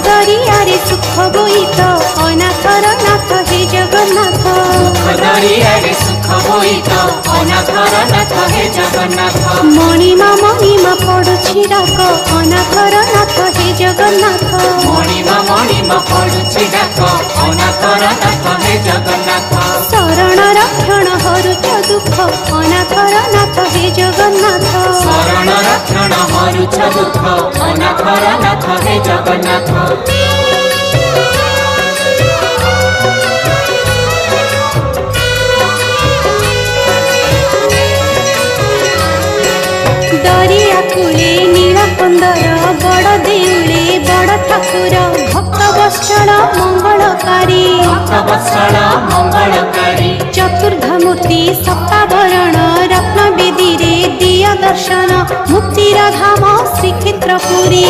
दरियारे सुख बोईत अनाथर नाथ हे जगन्नाथ दरियारे सुख बोईत अनाथर नाथ हे जगन्नाथ मणिमा पड़ुछि डाक अनाथर नाथ हे जगन्नाथ मणिमा पड़ुछि डाक अनाथर नाथ हे जगन्नाथ शरण रक्षण हरुच दुख अनाथर नाथ हे जगन्नाथ शरण रक्षण हरुच दुख अनाथर नाथ हे जगन्नाथ दरिया कूले नीलकंदर बड़ देउले बड़ ठाकुर भक्त वत्सल मंगलकारी चतुर्धमूर्ति सप्तावरण रत्न बेदी रे दिया दर्शन मुक्तिर धाम श्रीक्षेत्रपुरी।